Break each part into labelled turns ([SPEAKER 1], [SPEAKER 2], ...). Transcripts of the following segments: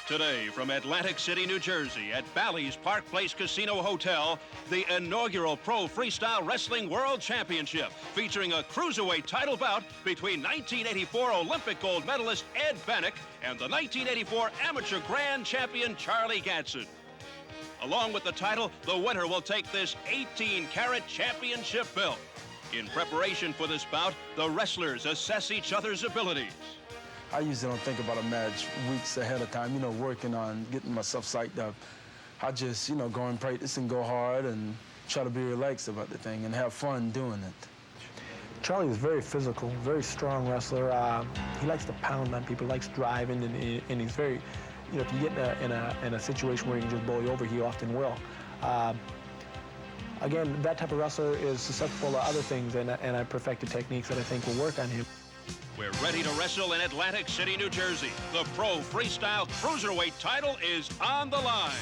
[SPEAKER 1] Today, from Atlantic City, New Jersey, at Bally's Park Place Casino Hotel, the inaugural Pro Freestyle Wrestling World Championship, featuring a cruiserweight title bout between 1984 Olympic gold medalist Ed Banach and the 1984 amateur grand champion Charlie Gadson. Along with the title, the winner will take this 18-carat championship belt. In preparation for this bout, the wrestlers assess each other's abilities.
[SPEAKER 2] I usually don't think about a match weeks ahead of time, working on getting myself psyched up. I just, go and practice and go hard and try to be relaxed about the thing and have fun doing it.
[SPEAKER 3] Charlie is very physical, very strong wrestler. He likes to pound on people, likes driving, and he's very, if you get in a situation where he can just bowl you over, he often will. Again, that type of wrestler is susceptible to other things, and I perfected techniques that I think will work on him.
[SPEAKER 1] We're ready to wrestle in Atlantic City, New Jersey. The Pro Freestyle Cruiserweight title is on the line.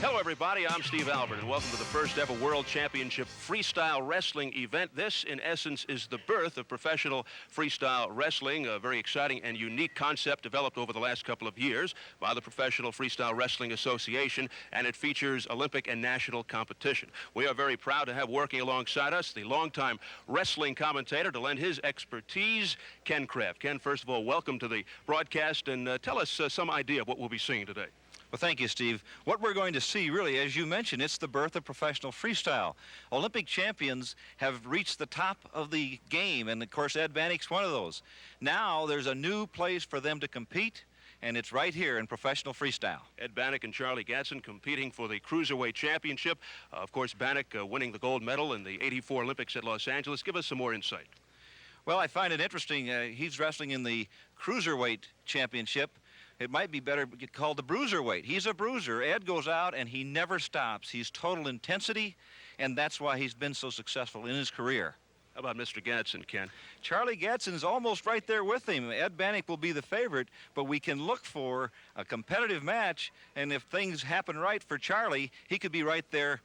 [SPEAKER 1] Hello, everybody. I'm Steve Albert, and welcome to the first ever World Championship Freestyle Wrestling event. This, in essence, is the birth of professional freestyle wrestling, a very exciting and unique concept developed over the last couple of years by the Professional Freestyle Wrestling Association, and it features Olympic and national competition. We are very proud to have working alongside us the longtime wrestling commentator to lend his expertise, Ken Kraft. Ken, first of all, welcome to the broadcast, and tell us some idea of what we'll be seeing today.
[SPEAKER 4] Well, thank you, Steve. What we're going to see, really, as you mentioned, it's the birth of professional freestyle. Olympic champions have reached the top of the game, and, of course, Ed Banach's one of those. Now there's a new place for them to compete, and it's right here in professional freestyle.
[SPEAKER 1] Ed Banach and Charlie Gadson competing for the Cruiserweight Championship. Of course, Banach winning the gold medal in the '84 Olympics at Los Angeles. Give us some more insight.
[SPEAKER 4] Well, I find it interesting. He's wrestling in the Cruiserweight Championship. It might be better called the bruiserweight. He's a bruiser. Ed goes out and he never stops. He's total intensity, and that's why he's been so successful in his career.
[SPEAKER 1] How about Mr. Gadson, Ken?
[SPEAKER 4] Charlie Gadson's almost right there with him. Ed Banach will be the favorite, but we can look for a competitive match, and if things happen right for Charlie, he could be right there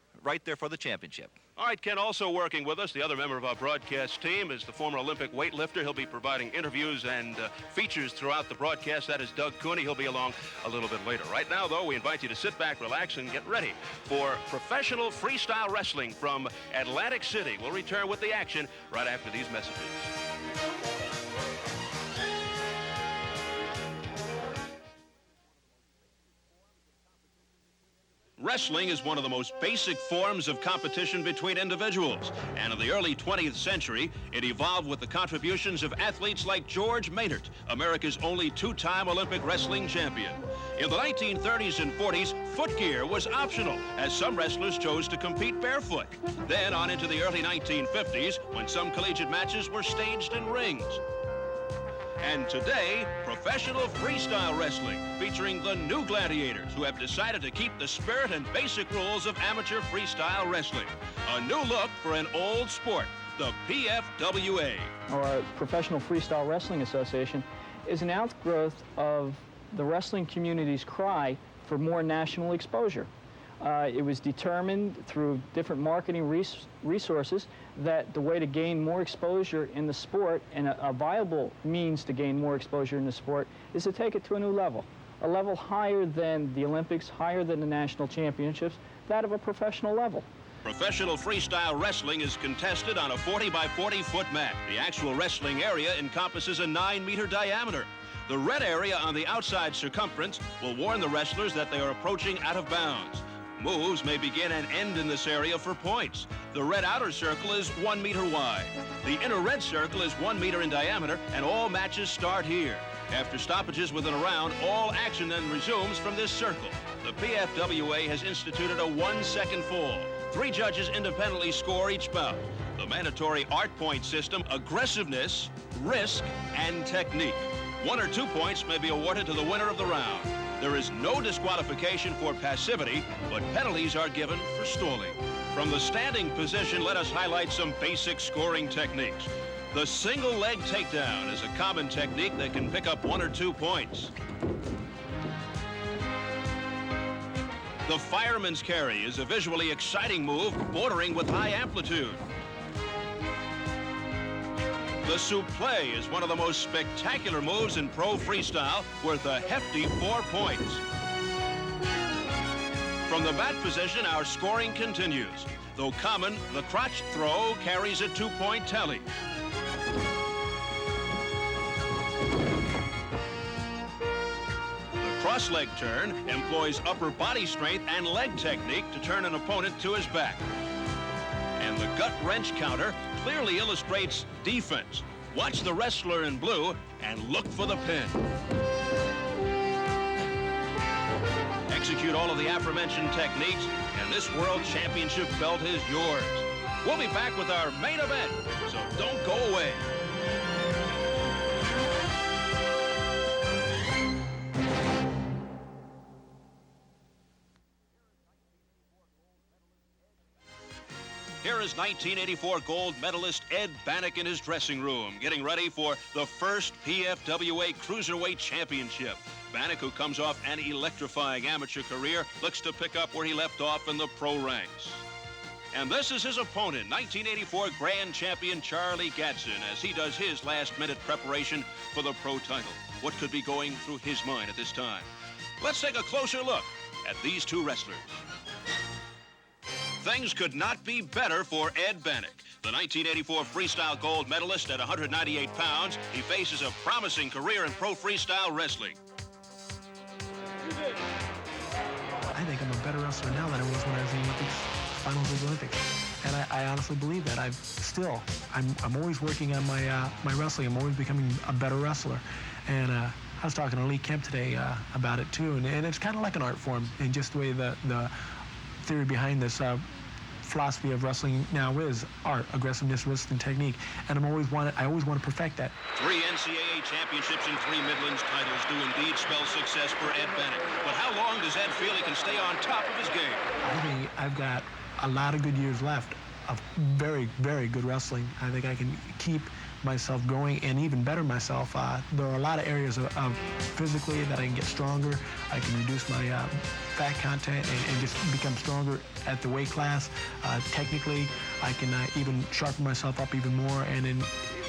[SPEAKER 4] for the championship.
[SPEAKER 1] All right, Ken, also working with us, the other member of our broadcast team is the former Olympic weightlifter. He'll be providing interviews and features throughout the broadcast. That is Doug Cooney. He'll be along a little bit later. Right now, though, we invite you to sit back, relax, and get ready for professional freestyle wrestling from Atlantic City. We'll return with the action right after these messages. Wrestling is one of the most basic forms of competition between individuals, and in the early 20th century, it evolved with the contributions of athletes like George Maynard, America's only two-time Olympic wrestling champion. In the 1930s and 40s, footgear was optional, as some wrestlers chose to compete barefoot. Then on into the early 1950s, when some collegiate matches were staged in rings. And today, professional freestyle wrestling, featuring the new gladiators who have decided to keep the spirit and basic rules of amateur freestyle wrestling. A new look for an old sport, the PFWA.
[SPEAKER 5] Our Professional Freestyle Wrestling Association is an outgrowth of the wrestling community's cry for more national exposure. It was determined through different marketing resources that the way to gain more exposure in the sport, and a viable means to gain more exposure in the sport, is to take it to a new level. A level higher than the Olympics, higher than the national championships, that of a professional level.
[SPEAKER 1] Professional freestyle wrestling is contested on a 40 by 40 foot mat. The actual wrestling area encompasses a 9-meter diameter. The red area on the outside circumference will warn the wrestlers that they are approaching out of bounds. Moves may begin and end in this area for points. The red outer circle is 1 meter wide. The inner red circle is 1 meter in diameter, and all matches start here. After stoppages within a round, all action then resumes from this circle. The PFWA has instituted a 1-second fall. 3 judges independently score each bout. The mandatory art point system, aggressiveness, risk, and technique. 1 or 2 points may be awarded to the winner of the round. There is no disqualification for passivity, but penalties are given for stalling. From the standing position, let us highlight some basic scoring techniques. The single leg takedown is a common technique that can pick up 1 or 2 points. The fireman's carry is a visually exciting move bordering with high amplitude. The souffle is one of the most spectacular moves in pro freestyle, worth a hefty 4 points. From the bat position, our scoring continues. Though common, the crotch throw carries a 2-point tally. The cross-leg turn employs upper body strength and leg technique to turn an opponent to his back. And the gut wrench counter clearly illustrates defense. Watch the wrestler in blue and look for the pin. Execute all of the aforementioned techniques, and this World Championship belt is yours. We'll be back with our main event, so don't go away. Here is 1984 gold medalist Ed Banach in his dressing room, getting ready for the first PFWA Cruiserweight Championship. Banach, who comes off an electrifying amateur career, looks to pick up where he left off in the pro ranks. And this is his opponent, 1984 Grand Champion Charlie Gadson, as he does his last-minute preparation for the pro title. What could be going through his mind at this time? Let's take a closer look at these two wrestlers. Things could not be better for Ed Banach. The 1984 freestyle gold medalist at 198 pounds, he faces a promising career in pro freestyle wrestling.
[SPEAKER 3] I think I'm a better wrestler now than I was when I was in the Olympics, finals of the Olympics. And I honestly believe that. I'm always working on my wrestling. I'm always becoming a better wrestler. And I was talking to Lee Kemp today about it too. And it's kind of like an art form in just the way the theory behind this philosophy of wrestling now is art, aggressiveness, risk, and technique. And I always want to perfect that.
[SPEAKER 1] 3 NCAA championships and 3 Midlands titles do indeed spell success for Ed Banach. But how long does Ed feel he can stay on top of his game?
[SPEAKER 3] I think I've got a lot of good years left of very, very good wrestling. I think I can keep myself going and even better myself. There are a lot of areas of physically that I can get stronger. I can reduce my fat content and just become stronger at the weight class. Technically, I can even sharpen myself up even more and then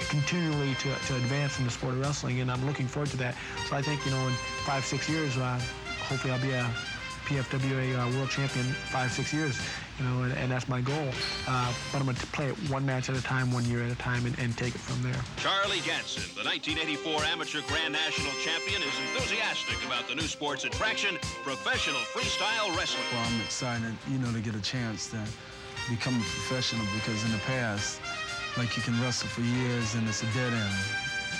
[SPEAKER 3] continually to advance in the sport of wrestling, and I'm looking forward to that. So I think, in 5-6 years, hopefully I'll be a PFWA world champion 5-6 years, and that's my goal. But I'm going to play it one match at a time, 1 year at a time, and take it from there.
[SPEAKER 1] Charlie Gadson, the 1984 Amateur Grand National Champion, is enthusiastic about the new sports attraction, professional freestyle wrestling.
[SPEAKER 2] Well, I'm excited, to get a chance to become a professional, because in the past, you can wrestle for years and it's a dead end.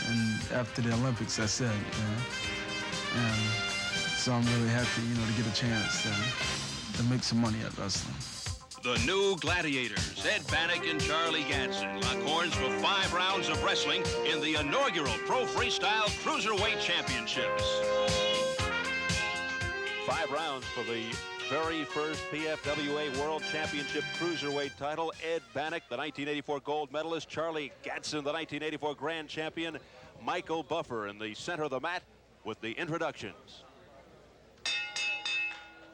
[SPEAKER 2] And after the Olympics, that's it, And so I'm really happy, to get a chance to make some money at wrestling.
[SPEAKER 1] The new gladiators, Ed Banach and Charlie Gadson, lock horns for 5 rounds of wrestling in the inaugural Pro Freestyle Cruiserweight Championships.
[SPEAKER 6] 5 rounds for the very first PFWA World Championship Cruiserweight title. Ed Banach, the 1984 gold medalist. Charlie Gadson, the 1984 Grand Champion. Michael Buffer in the center of the mat with the introductions.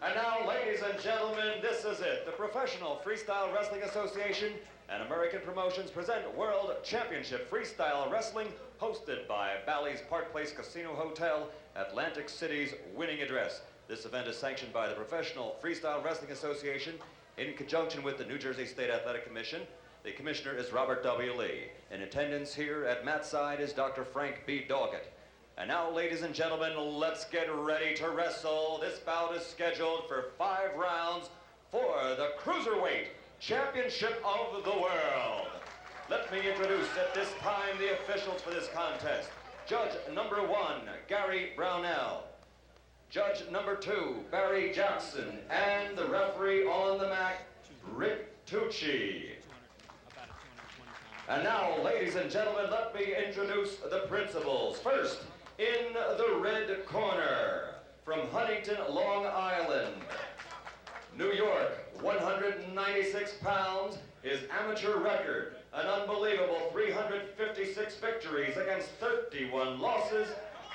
[SPEAKER 7] And now, ladies and gentlemen, this is it. The Professional Freestyle Wrestling Association and American Promotions present World Championship Freestyle Wrestling, hosted by Bally's Park Place Casino Hotel, Atlantic City's winning address. This event is sanctioned by the Professional Freestyle Wrestling Association in conjunction with the New Jersey State Athletic Commission. The commissioner is Robert W. Lee. In attendance here at Matt's side is Dr. Frank B. Doggett. And now, ladies and gentlemen, let's get ready to wrestle. This bout is scheduled for 5 rounds for the Cruiserweight Championship of the World. Let me introduce at this time the officials for this contest. Judge number 1, Gary Brownell. Judge number 2, Barry Jackson. And the referee on the mat, Rick Tucci. And now, ladies and gentlemen, let me introduce the principals. First, in the red corner, from Huntington, Long Island, New York, 196 pounds, his amateur record, an unbelievable 356 victories against 31 losses.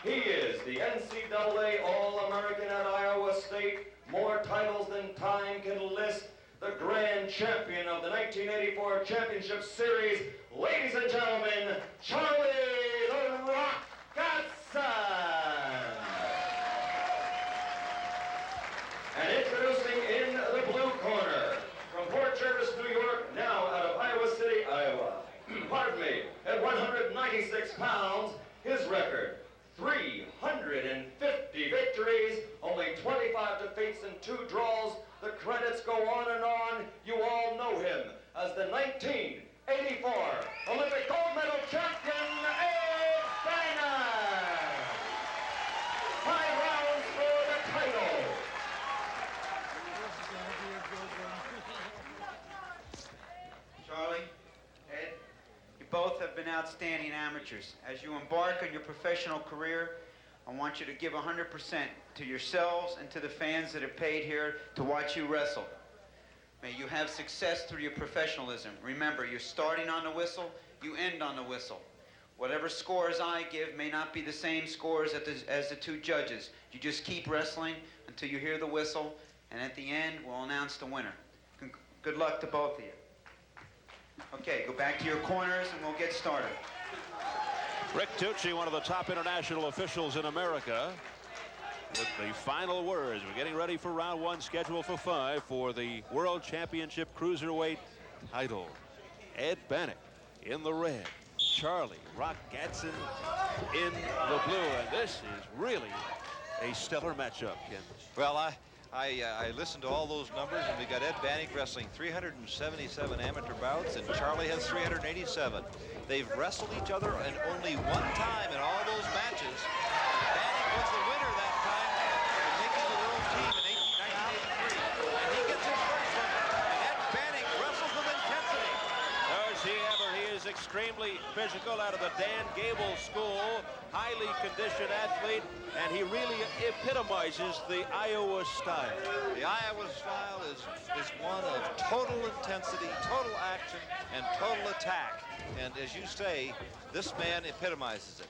[SPEAKER 7] He is the NCAA All-American at Iowa State, more titles than time can list, the grand champion of the 1984 Championship Series, ladies and gentlemen, Charlie the Rock Gadson. And introducing in the blue corner, from Port Jervis, New York, now out of Iowa City, Iowa. Pardon me, at 196 pounds, his record, 350 victories, only 25 defeats and 2 draws. The credits go on and on. You all know him as the 1984 Olympic gold medal champion, Ed Banach. 5 rounds for the title.
[SPEAKER 8] Charlie, Ed, you both have been outstanding amateurs. As you embark on your professional career, I want you to give 100% to yourselves and to the fans that have paid here to watch you wrestle. May you have success through your professionalism. Remember, you're starting on the whistle, you end on the whistle. Whatever scores I give may not be the same scores as the 2 judges. You just keep wrestling until you hear the whistle, and at the end, we'll announce the winner. Good luck to both of you. Okay, go back to your corners and we'll get started.
[SPEAKER 6] Rick Tucci, one of the top international officials in America, with the final words. We're getting ready for round 1, scheduled for 5 for the World Championship Cruiserweight title. Ed Banach in the red, Charlie Rock Gadson in the blue, and this is really a stellar matchup, Ken.
[SPEAKER 4] Well, I listened to all those numbers, and we got Ed Banach wrestling 377 amateur bouts, and Charlie has 387. They've wrestled each other and only one time in all those matches. Banach was the winner that time, taking the world team in 1983. And he gets his first one, and Ed Banach wrestles with intensity.
[SPEAKER 6] Does he ever? He is extremely physical, out of the Dan Gable school, highly conditioned athlete, and he really epitomizes the Iowa style.
[SPEAKER 4] The Iowa style is one of total intensity, total action, and total attack. And as you say, this man epitomizes it.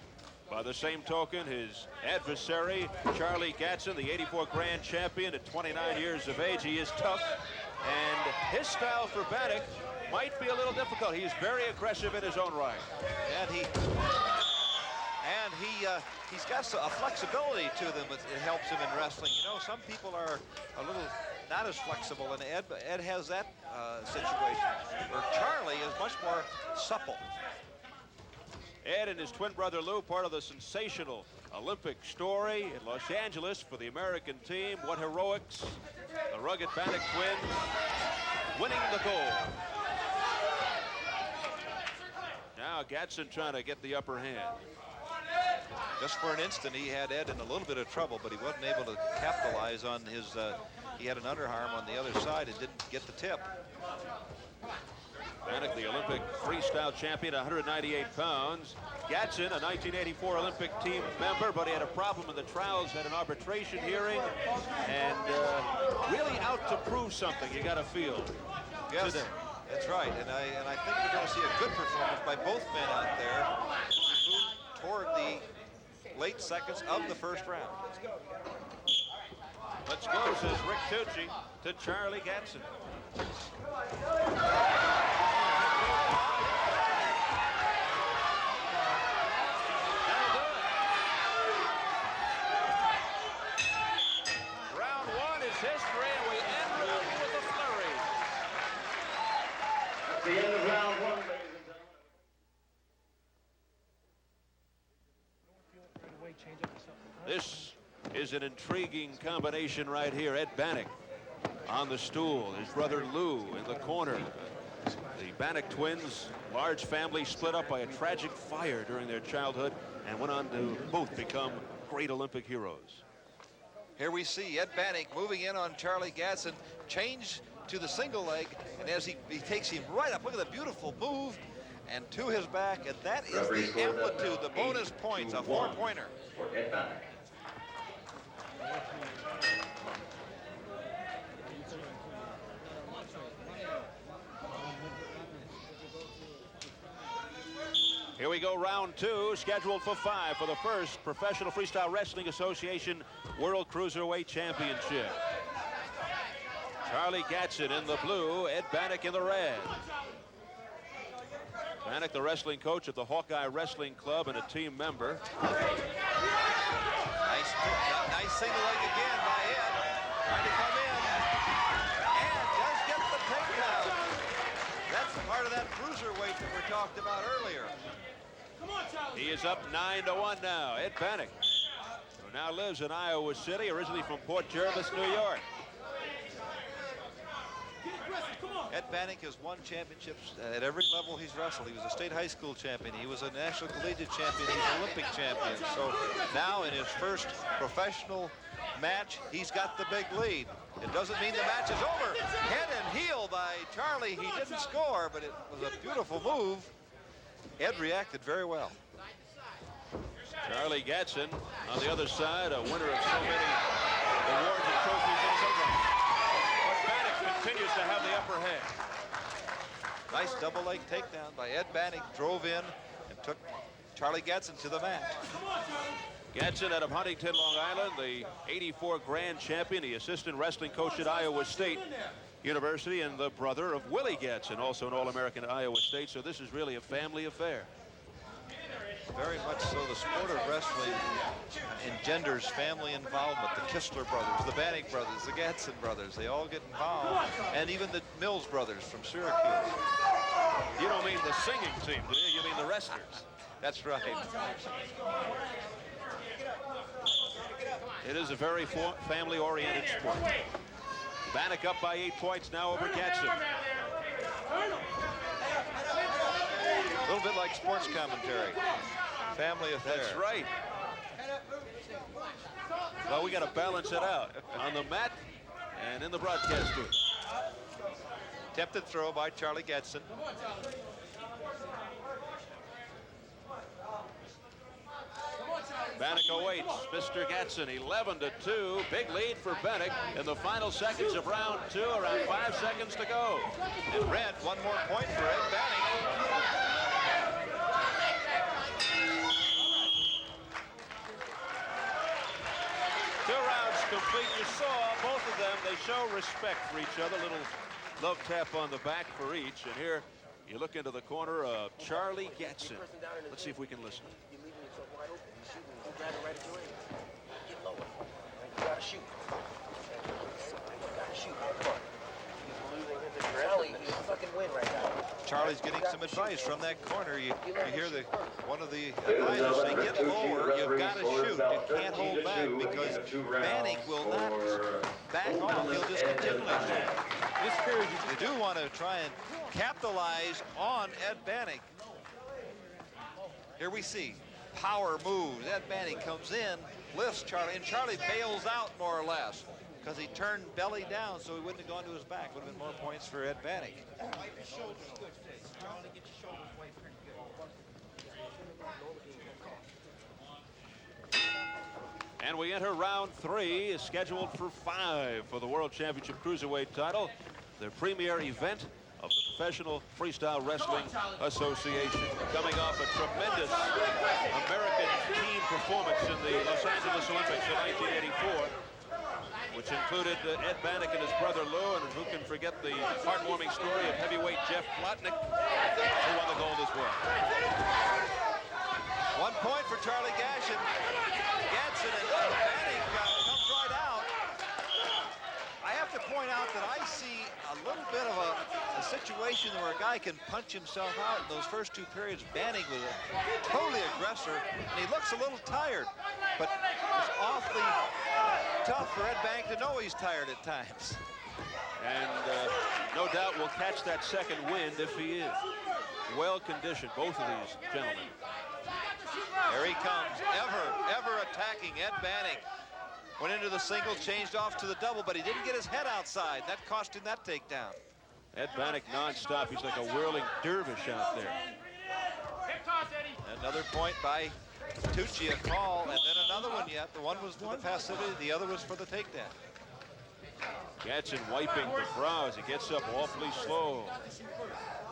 [SPEAKER 6] By the same token, his adversary, Charlie Gadson, the 84 grand champion at 29 years of age, he is tough, and his style for Banach might be a little difficult. He's very aggressive in his own right.
[SPEAKER 4] And he's got a flexibility to them. It helps him in wrestling. You know, some people are a little not as flexible, and Ed has that situation, where Charlie is much more supple.
[SPEAKER 6] Ed and his twin brother Lou, part of the sensational Olympic story in Los Angeles for the American team. What heroics. The rugged Banach twins winning the gold. Now Gadson trying to get the upper hand.
[SPEAKER 4] Just for an instant, he had Ed in a little bit of trouble, but he wasn't able to capitalize on his, he had an underarm on the other side and didn't get the tip.
[SPEAKER 6] Banach, the Olympic freestyle champion, 198 pounds. Gadson, a 1984 Olympic team member, but he had a problem in the trials, had an arbitration hearing, and really out to prove something, you got to feel.
[SPEAKER 4] Yes,
[SPEAKER 6] today.
[SPEAKER 4] That's right, and I think we're going to see a good performance by both men out there as we move toward the late seconds of the first round.
[SPEAKER 6] Let's go, says Rick Tucci to Charlie Gadson. Round 1 is history, and we end round with a flurry.
[SPEAKER 7] At the end of round 1, ladies and gentlemen.
[SPEAKER 6] This is an intriguing combination right here. Ed Banach on the stool, his brother Lou in the corner. The Banach twins, large family, split up by a tragic fire during their childhood and went on to both become great Olympic heroes.
[SPEAKER 4] Here we see Ed Banach moving in on Charlie Gadson, change to the single leg, and as he takes him right up, look at the beautiful move, and to his back, and that is the amplitude, the bonus points, a 4-pointer.
[SPEAKER 7] For Ed Banach.
[SPEAKER 6] Here we go, round 2, scheduled for 5 for the first Professional Freestyle Wrestling Association World Cruiserweight Championship. Charlie Gadson in the blue, Ed Banach in the red. Banach, the wrestling coach at the Hawkeye Wrestling Club and a team member.
[SPEAKER 4] Nice single leg again by Ed. Trying to come in. And does get the takedown. That's part of that cruiserweight that we talked about earlier.
[SPEAKER 6] He is up 9-1 now. Ed Banach, who now lives in Iowa City, originally from Port Jervis, New York.
[SPEAKER 4] Ed Banach has won championships at every level he's wrestled. He was a state high school champion. He was a national collegiate champion. He's an Olympic champion. So now in his first professional match, he's got the big lead. It doesn't mean the match is over. Head and heel by Charlie. He didn't score, but it was a beautiful move. Ed reacted very well.
[SPEAKER 6] Charlie Gadson on the other side, a winner of so many awards and trophies in his life. But Banach continues to have the upper hand.
[SPEAKER 4] Nice double leg takedown by Ed Banach. Drove in and took Charlie Gadson to the mat.
[SPEAKER 6] Gadson out of Huntington, Long Island, the '84 grand champion, the assistant wrestling coach at Iowa State University, and the brother of Willie Gadson, also an All-American at Iowa State. So this is really a family affair.
[SPEAKER 4] Very much so. The sport of wrestling engenders family involvement. The Kistler brothers, the Banach brothers, the Gadson brothers, they all get involved. And even the Mills brothers from Syracuse.
[SPEAKER 6] You don't mean the singing team, do you? You mean the wrestlers.
[SPEAKER 4] That's right.
[SPEAKER 6] It is a very family-oriented sport. Banach up by 8 points now over Gadson.
[SPEAKER 4] A little bit like sports commentary. Family affair.
[SPEAKER 6] That's right. Well, we got to balance it out on the mat and in the broadcast booth.
[SPEAKER 4] Attempted throw by Charlie Gadson.
[SPEAKER 6] Banach awaits. Mr. Gadson, 11-2. Big lead for Banach in the final seconds of round 2. Around 5 seconds to go.
[SPEAKER 4] And red, 1 more point for Ed Banach.
[SPEAKER 6] Complete. You saw both of them. They show respect for each other. Little love tap on the back for each. And here you look into the corner of Charlie Gadson. Let's see if we can listen.
[SPEAKER 9] You're leaving yourself wide open. You're shooting. You grab it right at your aim. Get lower. You gotta shoot. You gotta shoot. Come on. Charlie, you fucking win right now.
[SPEAKER 4] Charlie's getting some advice from that corner. You hear one of the advisors say, get lower, you've got to shoot. You can't hold back because Banach will not back off. He'll just continue to shoot. This period, you do want to try and capitalize on Ed Banach. Here we see power moves. Ed Banach comes in, lifts Charlie, and Charlie bails out more or less, because he turned belly down so he wouldn't have gone to his back. Would have been more points for Ed Banach.
[SPEAKER 6] And we enter round 3, is scheduled for 5 for the World Championship Cruiserweight title, the premier event of the Professional Freestyle Wrestling Association. Coming off a tremendous American team performance in the Los Angeles Olympics in 1984. Which included Ed Banach and his brother Lou, and who can forget the heartwarming story of heavyweight Jeff Plotnick, who won the gold as well.
[SPEAKER 4] 1 point for Charlie Gadson, and Banach comes right out. I have to point out that I see a little bit of a situation where a guy can punch himself out. In those first 2 periods, Banach was totally aggressor, and he looks a little tired, but it's awfully tough for Ed Banach to know he's tired at times.
[SPEAKER 6] And no doubt will catch that second wind if he is. Well conditioned, both of these gentlemen.
[SPEAKER 4] Here he comes, ever attacking Ed Banach. Went into the single, changed off to the double, but he didn't get his head outside. That cost him that takedown.
[SPEAKER 6] Ed Banach nonstop. He's like a whirling dervish out there.
[SPEAKER 4] Another point by Tucci, a call, and then another one yet. The one was for the passivity, the other was for the takedown.
[SPEAKER 6] Gadson wiping the brow as he gets up awfully slow.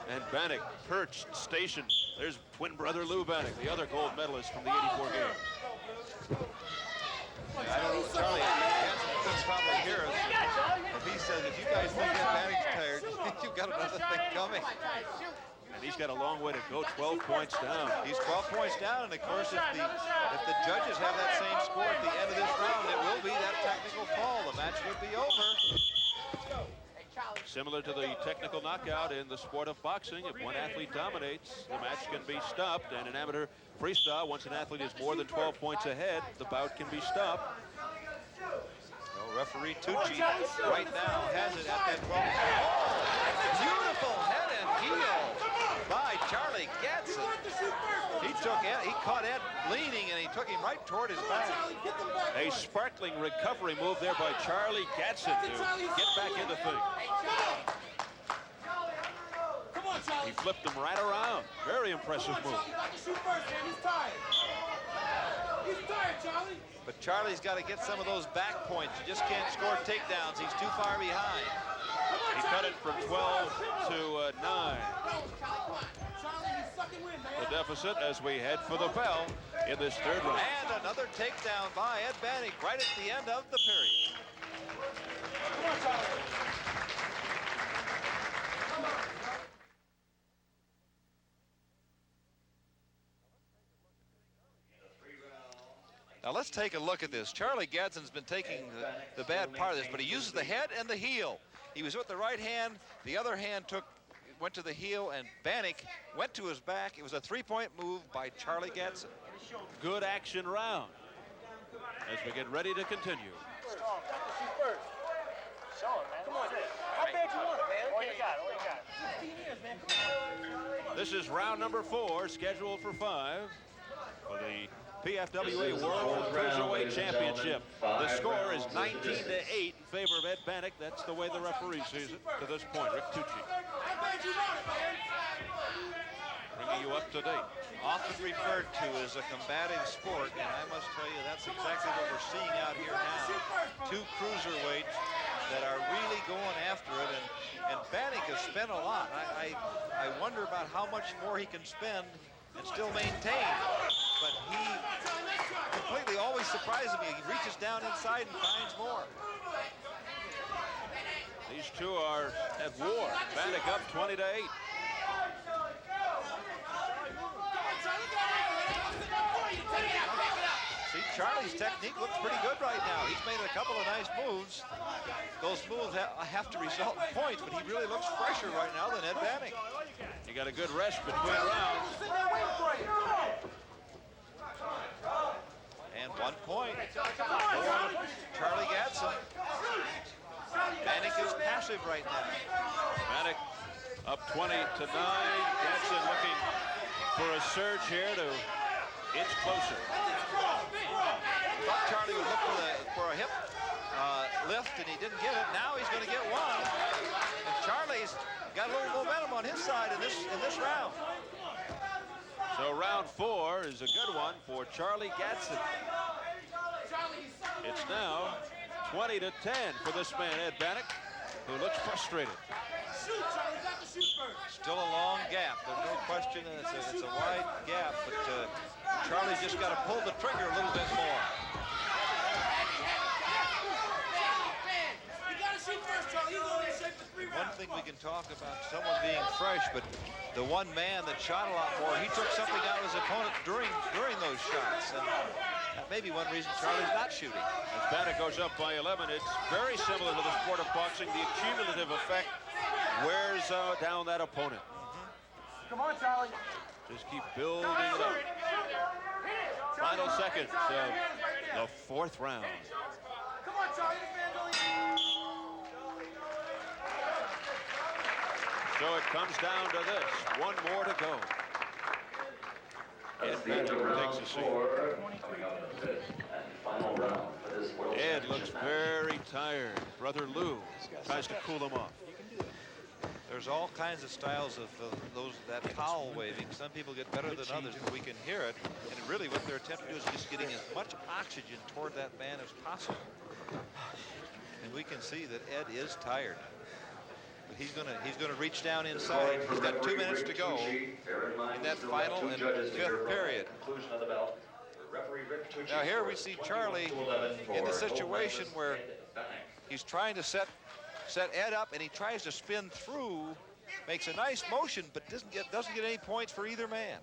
[SPEAKER 6] And Banach perched, stationed. There's twin brother Lou Banach, the other gold medalist from the '84 games.
[SPEAKER 4] I don't know, Charlie, Gadson could probably hear us. If he says, if you guys think that Banach's tired, you've got another thing coming.
[SPEAKER 6] And he's got a long way to go, 12 points down.
[SPEAKER 4] He's 12 points down, and of course, if the judges have that same score at the end of this round, it will be that technical fall. The match would be over.
[SPEAKER 6] Similar to the technical knockout in the sport of boxing, if one athlete dominates, the match can be stopped. And in amateur freestyle, once an athlete is more than 12 points ahead, the bout can be stopped.
[SPEAKER 4] Well, referee Tucci right now has it at that 12. Oh, beautiful head and heel by Charlie Gadson. He caught Ed leaning, and he took him right toward his back.
[SPEAKER 6] A sparkling recovery move there by Charlie Gadson to get back into things. He flipped him right around. Very impressive move.
[SPEAKER 4] But Charlie's got to get some of those back points. You just can't score takedowns. He's too far behind.
[SPEAKER 6] He cut it from 12 to 9. The deficit as we head for the bell in this third round.
[SPEAKER 4] And another takedown by Ed Banach right at the end of the period. Now let's take a look at this. Charlie Gadson's been taking the bad part of this, but he uses the head and the heel. He was with the right hand, the other hand went to the heel, and Banach went to his back. It was a three-point move by Charlie Gadson.
[SPEAKER 6] Good action round as we get ready to continue. This is round number 4, scheduled for 5 for the PFWA World Cruiserweight Championship. The score is 19-8 in favor of Ed Banach. That's the way the referee sees it to this point. Rick Tucci. Bringing you up to date.
[SPEAKER 4] Often referred to as a combative sport, and I must tell you that's exactly what we're seeing out here now. Two cruiserweights that are really going after it, and Banach has spent a lot. I wonder about how much more he can spend and still maintain, but he completely always surprises me. He reaches down inside and finds more.
[SPEAKER 6] These two are at war. Banach up 20-8.
[SPEAKER 4] See, Charlie's technique looks pretty good right now. He's made a couple of nice moves. Those moves have to result in points, but he really looks fresher right now than Ed Banach.
[SPEAKER 6] He got a good rest between rounds.
[SPEAKER 4] And 1 point for Charlie Gadson. Banach is passive right now.
[SPEAKER 6] Banach up 20-9. Gadson looking for a surge here to inch closer.
[SPEAKER 4] Thought Charlie would look for a hip lift, and he didn't get it. Now he's going to get one. And Charlie's got a little momentum on his side in this round.
[SPEAKER 6] So round 4 is a good one for Charlie Gadson. It's now 20-10 for this man, Ed Banach, who looks frustrated.
[SPEAKER 4] Still a long gap. There's no question. It's a wide gap, but Charlie's just got to pull the trigger a little bit more. One thing we can talk about someone being fresh, but the one man that shot a lot more, he took something out of his opponent during those shots, and that may be one reason Charlie's not shooting.
[SPEAKER 6] As Banach goes up by 11, it's very similar to the sport of boxing. The cumulative effect wears down that opponent.
[SPEAKER 9] Come on, Charlie.
[SPEAKER 6] Just keep building it up. Final seconds of the 4th round.
[SPEAKER 9] Come on, Charlie. This man don't
[SPEAKER 6] So it comes down to this. One more to go. Ed Banach takes a seat. Ed looks very tired. Brother Lou tries to cool him off.
[SPEAKER 4] There's all kinds of styles of that towel waving. Some people get better than others, but we can hear it. And really what they're attempting to do is just getting as much oxygen toward that man as possible. And we can see that Ed is tired. But he's gonna reach down inside. He's got 2 minutes to go in that final and 5th period. Now here we see Charlie in the situation where he's trying to set Ed up, and he tries to spin through makes a nice motion, but doesn't get any points for either man.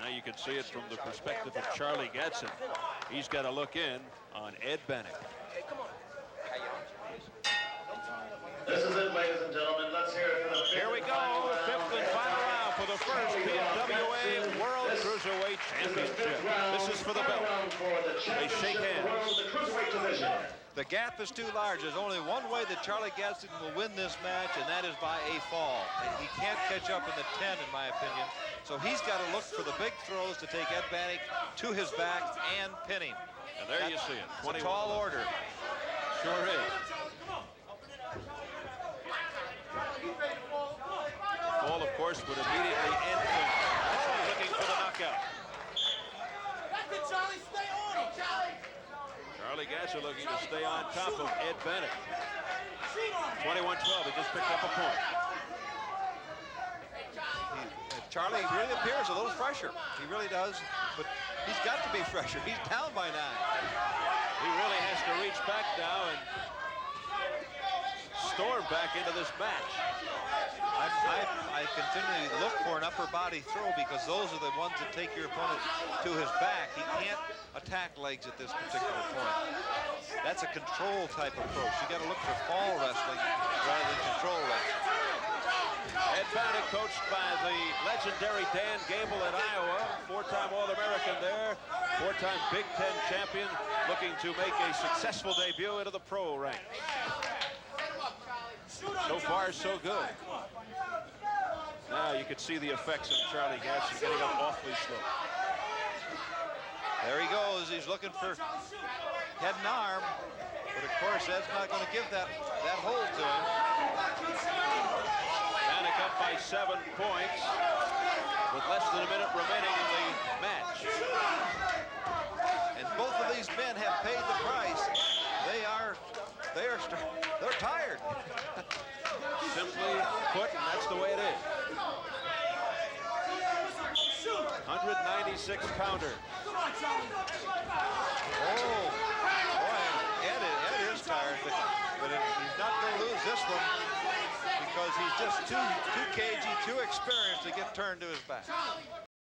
[SPEAKER 6] Now you can see it from the perspective of Charlie Gadson. He's got to look in on Ed Banach.
[SPEAKER 7] This is it, ladies and gentlemen. Let's hear it for the
[SPEAKER 6] Here we go, fifth and final round for the first PFWA World Cruiserweight Championship. This is for the belt. They shake hands.
[SPEAKER 4] The gap is too large. There's only one way that Charlie Gadson will win this match, and that is by a fall. And he can't catch up in the 10, in my opinion. So he's got to look for the big throws to take Ed Banach to his back and pin him.
[SPEAKER 6] And there you see it.
[SPEAKER 4] It's a tall order.
[SPEAKER 6] Sure is. Fall, of course, would immediately end things. Looking for the knockout. Charlie Gadson looking to stay on top of Ed Banach. 21-12, he just picked up a point.
[SPEAKER 4] Charlie really appears a little fresher. He really does, but he's got to be fresher. He's down by 9.
[SPEAKER 6] He really has to reach back now and storm back into this match.
[SPEAKER 4] I continually look for an upper body throw because those are the ones that take your opponent to his back. He can't attack legs at this particular point. That's a control type approach. You got to look for fall wrestling rather than control wrestling.
[SPEAKER 6] Ed Banach, coached by the legendary Dan Gable at Iowa, 4-time All-American there, 4-time Big Ten champion, looking to make a successful debut into the pro ranks. So far, so good. Now you can see the effects of Charlie Gadson getting up awfully slow.
[SPEAKER 4] There he goes. He's looking for head and arm, but of course Ed's not going to give that hold to him.
[SPEAKER 6] Banach up by 7 points with less than a minute remaining in the match.
[SPEAKER 4] And both of these men have paid the price. They're tired.
[SPEAKER 6] Simply put, and that's the way it is. 196-pounder.
[SPEAKER 4] Oh, boy, Ed is tired, but he's not going to lose this one because he's just too cagey, too experienced to get turned to his back.